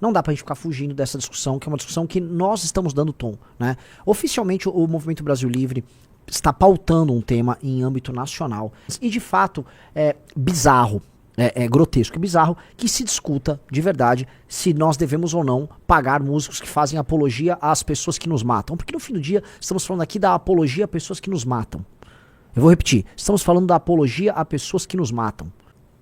Não dá pra gente ficar fugindo dessa discussão, que é uma discussão que nós estamos dando tom, né? Oficialmente, o Movimento Brasil Livre está pautando um tema em âmbito nacional. E, de fato, é bizarro, é grotesco e bizarro que se discuta, de verdade, se nós devemos ou não pagar músicos que fazem apologia às pessoas que nos matam. Porque, no fim do dia, estamos falando aqui da apologia a pessoas que nos matam. Eu vou repetir, estamos falando da apologia a pessoas que nos matam.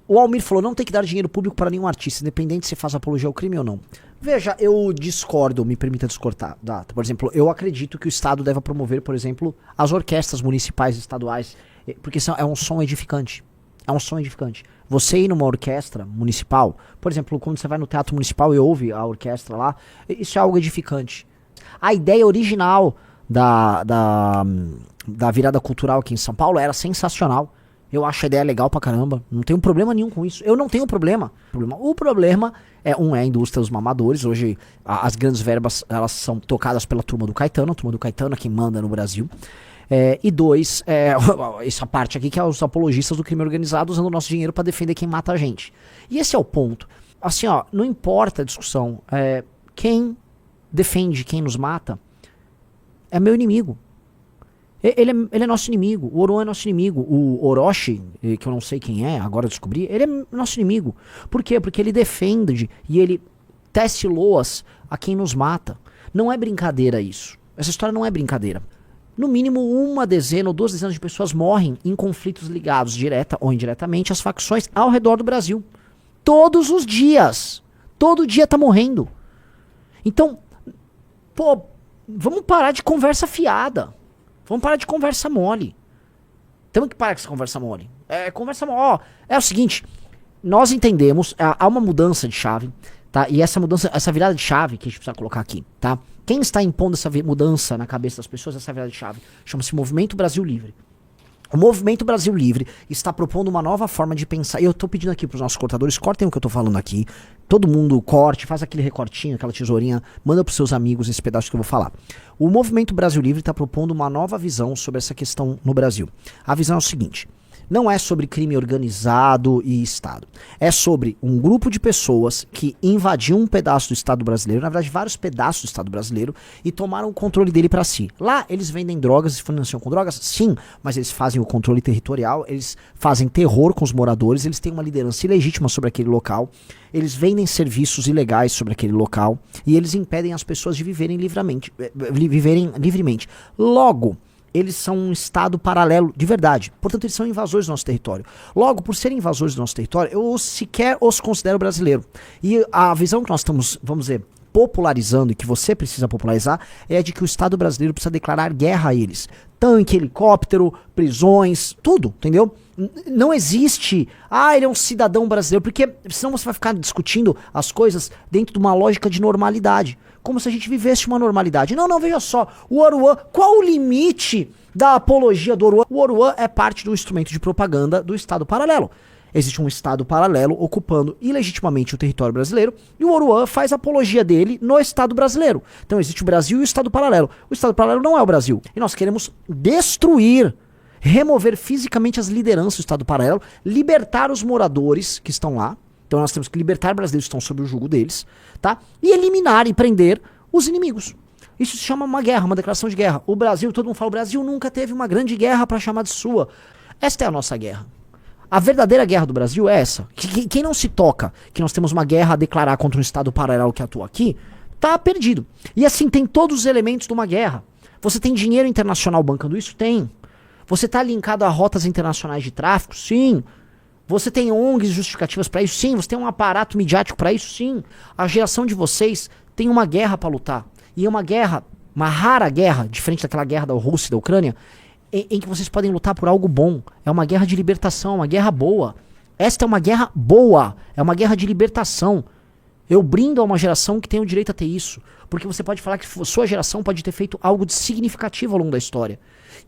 O Almir falou, não tem que dar dinheiro público para nenhum artista, independente se faz apologia ao crime ou não. Veja, eu discordo, me permita discordar. Por exemplo, eu acredito que o Estado deve promover, por exemplo, as orquestras municipais e estaduais, porque é um som edificante. É um som edificante. Você ir numa orquestra municipal, por exemplo, quando você vai no teatro municipal e ouve a orquestra lá, isso é algo edificante. A ideia original da virada cultural aqui em São Paulo era sensacional. Eu acho a ideia legal pra caramba. Não tenho problema nenhum com isso. Eu não tenho problema. O problema é a indústria dos mamadores. Hoje as grandes verbas elas são tocadas pela turma do Caetano. A turma do Caetano é quem manda no Brasil. E dois, essa parte aqui que é os apologistas do crime organizado usando o nosso dinheiro pra defender quem mata a gente. E esse é o ponto. Assim, ó, não importa a discussão. Quem defende quem nos mata é meu inimigo. Ele é nosso inimigo. O Oruan é nosso inimigo. O Orochi, que eu não sei quem é, agora eu descobri, ele é nosso inimigo. Por quê? Porque ele defende e ele tece loas a quem nos mata. Não é brincadeira isso. Essa história não é brincadeira. No mínimo uma dezena ou 2 dezenas de pessoas morrem em conflitos ligados direta ou indiretamente às facções ao redor do Brasil. Todos os dias. Todo dia tá morrendo. Então, pô, vamos parar de conversa fiada. Vamos parar de conversa mole. Temos que parar com essa conversa mole. Conversa mole. É o seguinte, nós entendemos, há uma mudança de chave, tá? E essa mudança, essa virada de chave que a gente precisa colocar aqui, tá? Quem está impondo essa mudança na cabeça das pessoas, essa virada de chave, chama-se Movimento Brasil Livre. O Movimento Brasil Livre está propondo uma nova forma de pensar. E eu tô pedindo aqui pros nossos cortadores, cortem o que eu tô falando aqui. Todo mundo corte, faz aquele recortinho, aquela tesourinha, manda pros seus amigos esse pedaço que eu vou falar. O Movimento Brasil Livre está propondo uma nova visão sobre essa questão no Brasil. A visão é o seguinte: não é sobre crime organizado e Estado. É sobre um grupo de pessoas que invadiu um pedaço do Estado brasileiro, na verdade vários pedaços do Estado brasileiro, e tomaram o controle dele para si. Lá eles vendem drogas e financiam com drogas? Sim, mas eles fazem o controle territorial, eles fazem terror com os moradores, eles têm uma liderança ilegítima sobre aquele local, eles vendem serviços ilegais sobre aquele local, e eles impedem as pessoas de viverem livremente. Logo, eles são um Estado paralelo de verdade. Portanto, eles são invasores do nosso território. Logo, por serem invasores do nosso território, eu sequer os considero brasileiro. E a visão que nós estamos, vamos dizer, popularizando e que você precisa popularizar é a de que o Estado brasileiro precisa declarar guerra a eles. Tanque, helicóptero, prisões, tudo, entendeu? Não existe, ele é um cidadão brasileiro, porque senão você vai ficar discutindo as coisas dentro de uma lógica de normalidade. Como se a gente vivesse uma normalidade. Não, veja só, o Oruan, qual o limite da apologia do Oruan? O Oruan é parte do instrumento de propaganda do Estado paralelo. Existe um Estado paralelo ocupando ilegitimamente o território brasileiro e o Oruan faz apologia dele no Estado brasileiro. Então existe o Brasil e o Estado paralelo. O Estado paralelo não é o Brasil. E nós queremos destruir, remover fisicamente as lideranças do Estado paralelo, libertar os moradores que estão lá. Então nós temos que libertar brasileiros que estão sob o jugo deles, tá? E eliminar e prender os inimigos. Isso se chama uma guerra, uma declaração de guerra. O Brasil, todo mundo fala, o Brasil nunca teve uma grande guerra para chamar de sua. Esta é a nossa guerra. A verdadeira guerra do Brasil é essa. Quem não se toca que nós temos uma guerra a declarar contra um Estado paralelo que atua aqui, tá perdido. E assim, tem todos os elementos de uma guerra. Você tem dinheiro internacional bancando isso? Tem. Você tá linkado a rotas internacionais de tráfico? Sim. Você tem ONGs justificativas para isso? Sim. Você tem um aparato midiático para isso? Sim. A geração de vocês tem uma guerra para lutar. E é uma guerra, uma rara guerra, diferente daquela guerra da Rússia e da Ucrânia, em que vocês podem lutar por algo bom. É uma guerra de libertação, uma guerra boa. Esta é uma guerra boa, é uma guerra de libertação. Eu brindo a uma geração que tem o direito a ter isso. Porque você pode falar que sua geração pode ter feito algo de significativo ao longo da história.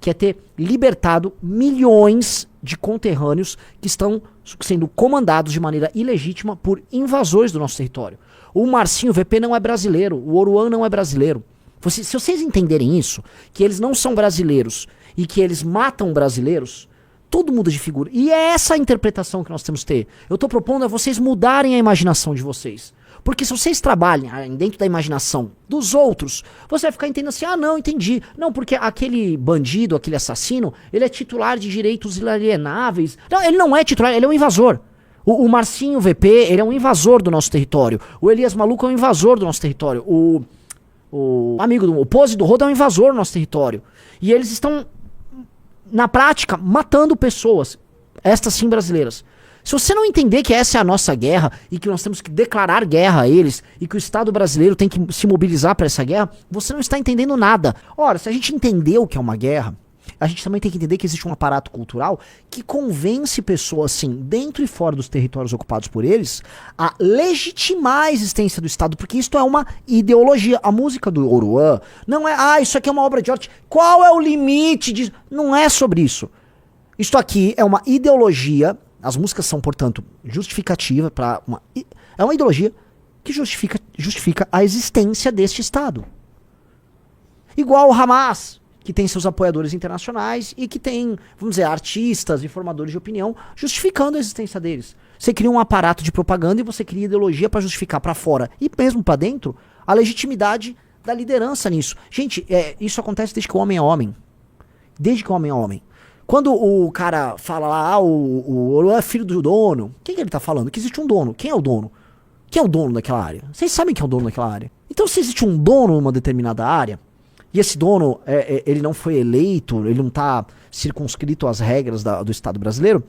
Que é ter libertado milhões de conterrâneos que estão sendo comandados de maneira ilegítima por invasores do nosso território. O Marcinho VP não é brasileiro, o Oruan não é brasileiro. Se vocês entenderem isso, que eles não são brasileiros e que eles matam brasileiros, tudo muda de figura. E é essa a interpretação que nós temos que ter. Eu estou propondo a vocês mudarem a imaginação de vocês. Porque se vocês trabalham dentro da imaginação dos outros, você vai ficar entendendo assim, ah não, entendi. Não, porque aquele bandido, aquele assassino, ele é titular de direitos inalienáveis. Não, ele não é titular, ele é um invasor. O Marcinho VP, ele é um invasor do nosso território. O Elias Maluco é um invasor do nosso território. O amigo do o Pose do Rodo é um invasor do nosso território. E eles estão, na prática, matando pessoas. Estas sim brasileiras. Se você não entender que essa é a nossa guerra e que nós temos que declarar guerra a eles e que o Estado brasileiro tem que se mobilizar para essa guerra, você não está entendendo nada. Ora, se a gente entender o que é uma guerra, a gente também tem que entender que existe um aparato cultural que convence pessoas, assim, dentro e fora dos territórios ocupados por eles, a legitimar a existência do Estado, porque isto é uma ideologia. A música do Oruan não é, isso aqui é uma obra de arte. Qual é o limite disso? Não é sobre isso. Isto aqui é uma ideologia. As músicas são, portanto, justificativa para uma... É uma ideologia que justifica a existência deste Estado. Igual o Hamas, que tem seus apoiadores internacionais e que tem, vamos dizer, artistas e formadores de opinião justificando a existência deles. Você cria um aparato de propaganda e você cria ideologia para justificar para fora e mesmo para dentro a legitimidade da liderança nisso. Gente, isso acontece desde que o homem é homem. Desde que o homem é homem. Quando o cara fala lá, o é filho do dono, quem que ele tá falando? Que existe um dono. Quem é o dono? Quem é o dono daquela área? Vocês sabem quem é o dono daquela área. Então, se existe um dono numa determinada área, e esse dono, ele não foi eleito, ele não tá circunscrito às regras do Estado brasileiro,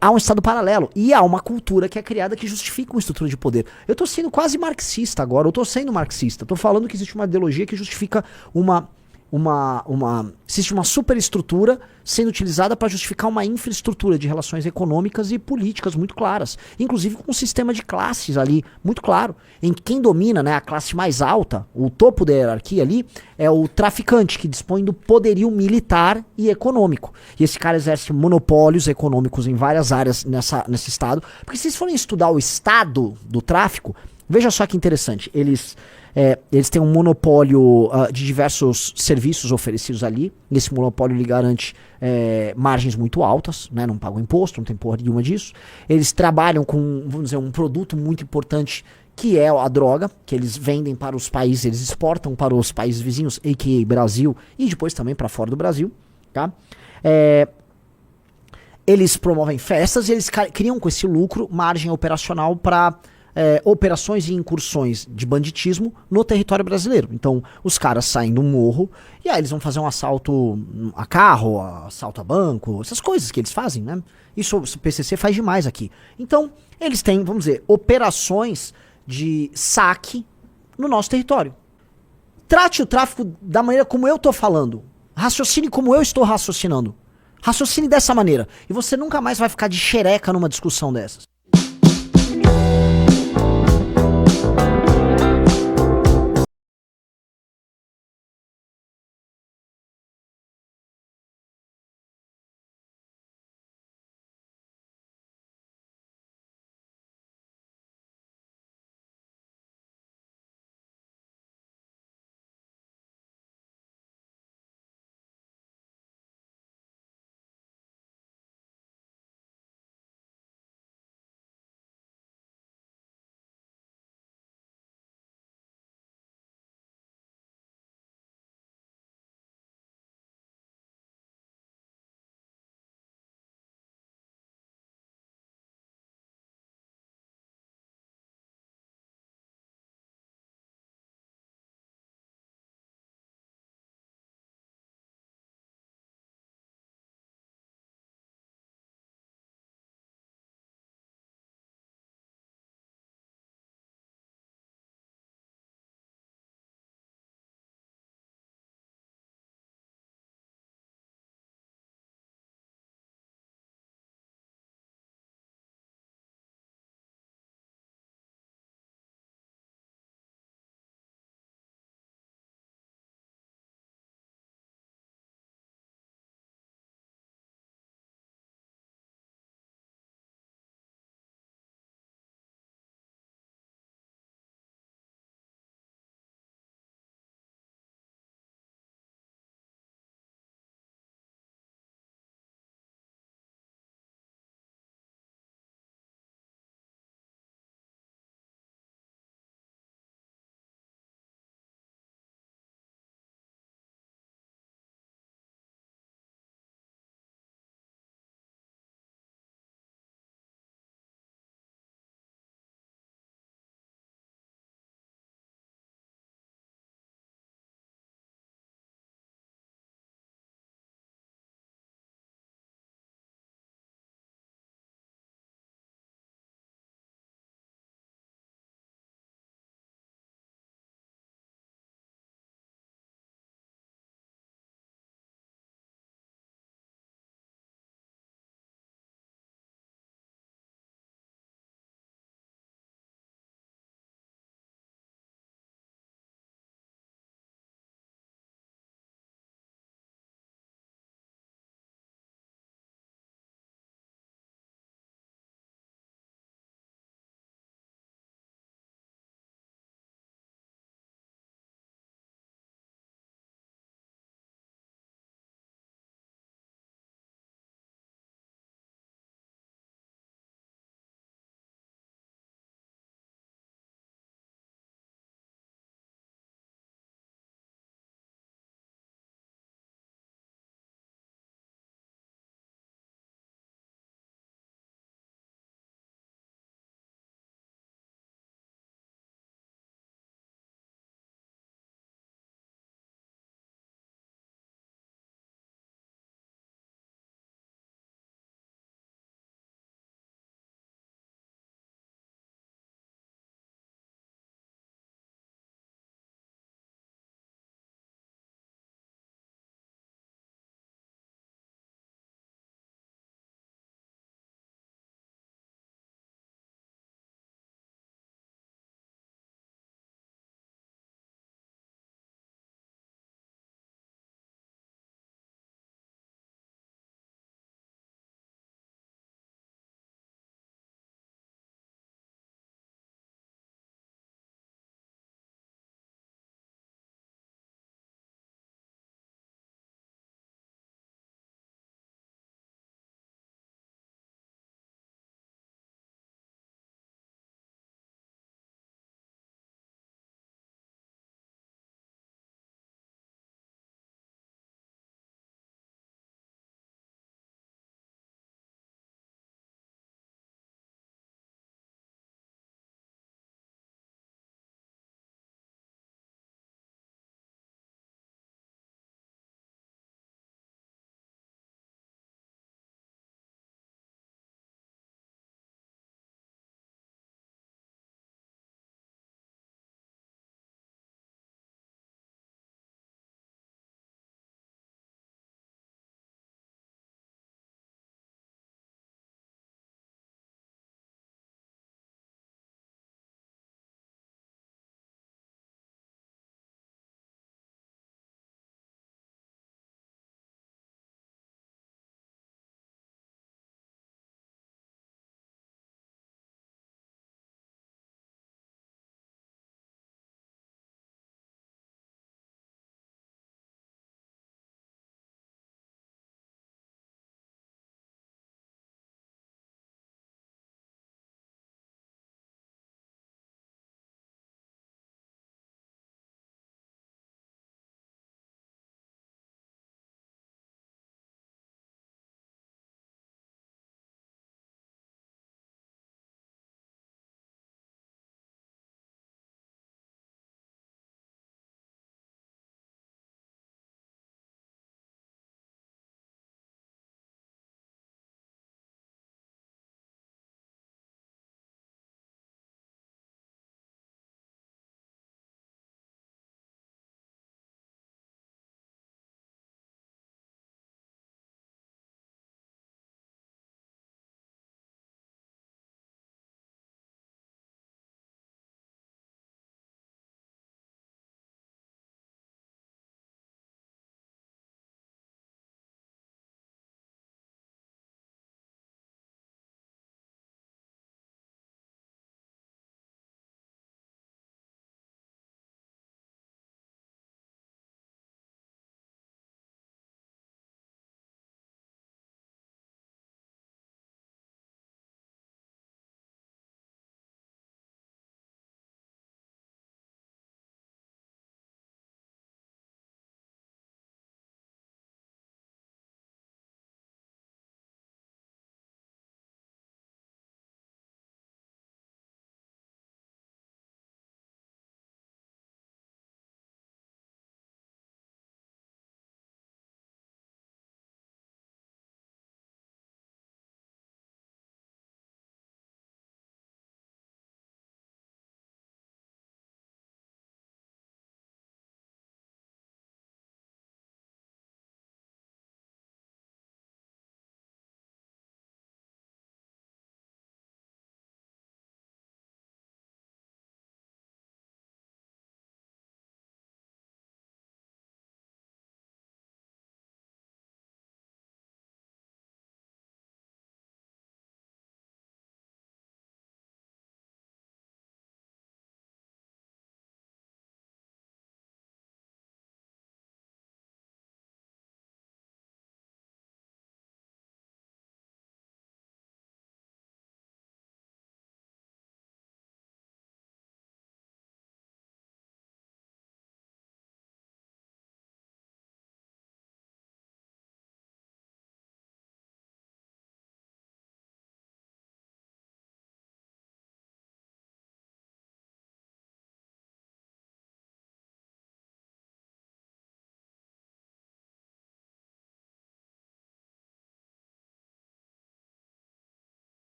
há um Estado paralelo. E há uma cultura que é criada que justifica uma estrutura de poder. Eu tô sendo quase marxista agora, eu tô sendo marxista. Tô falando que existe uma ideologia que justifica existe uma superestrutura sendo utilizada para justificar uma infraestrutura de relações econômicas e políticas muito claras, inclusive com um sistema de classes ali muito claro, em que quem domina, né, a classe mais alta, o topo da hierarquia ali, é o traficante que dispõe do poderio militar e econômico. E esse cara exerce monopólios econômicos em várias áreas nesse estado, porque se vocês forem estudar o estado do tráfico, veja só que interessante, eles têm um monopólio de diversos serviços oferecidos ali. E esse monopólio lhe garante margens muito altas, né? Não pagam imposto, não tem porra nenhuma disso. Eles trabalham com, vamos dizer, um produto muito importante que é a droga, que eles vendem para os países, eles exportam para os países vizinhos, a.k.a. Brasil, e depois também para fora do Brasil, tá? Eles promovem festas e eles criam com esse lucro margem operacional para operações e incursões de banditismo no território brasileiro. Então, os caras saem do morro e aí eles vão fazer um assalto a carro, assalto a banco, essas coisas que eles fazem, né? Isso o PCC faz demais aqui. Então, eles têm, vamos dizer, operações de saque no nosso território. Trate o tráfico da maneira como eu tô falando. Raciocine como eu estou raciocinando. Raciocine dessa maneira. E você nunca mais vai ficar de xereca numa discussão dessas.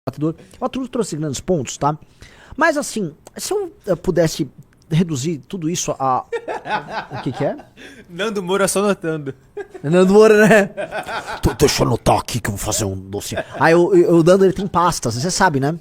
O Arthur trouxe grandes pontos, tá? Mas assim, se eu pudesse reduzir tudo isso a... O que é? Nando Moura só notando. Nando Moura, né? Deixa eu anotar aqui que eu vou fazer um doce. Aí o Nando, ele tem pastas, você sabe, né?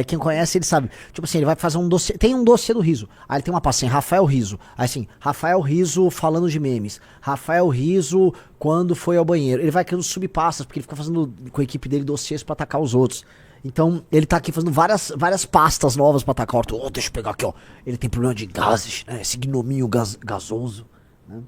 Quem conhece, ele sabe. Tipo assim, ele vai fazer um doce. Tem um doce do riso. Aí ele tem uma pasta assim, Rafael Riso. Aí assim, Rafael Riso falando de memes. Rafael Riso quando foi ao banheiro. Ele vai criando subpastas, porque ele fica fazendo com a equipe dele dossiês pra atacar os outros. Então, ele tá aqui fazendo várias pastas novas pra atacar o Arthur. Deixa eu pegar aqui, ó. Ele tem problema de gases, né? Esse gnominho gasoso, né?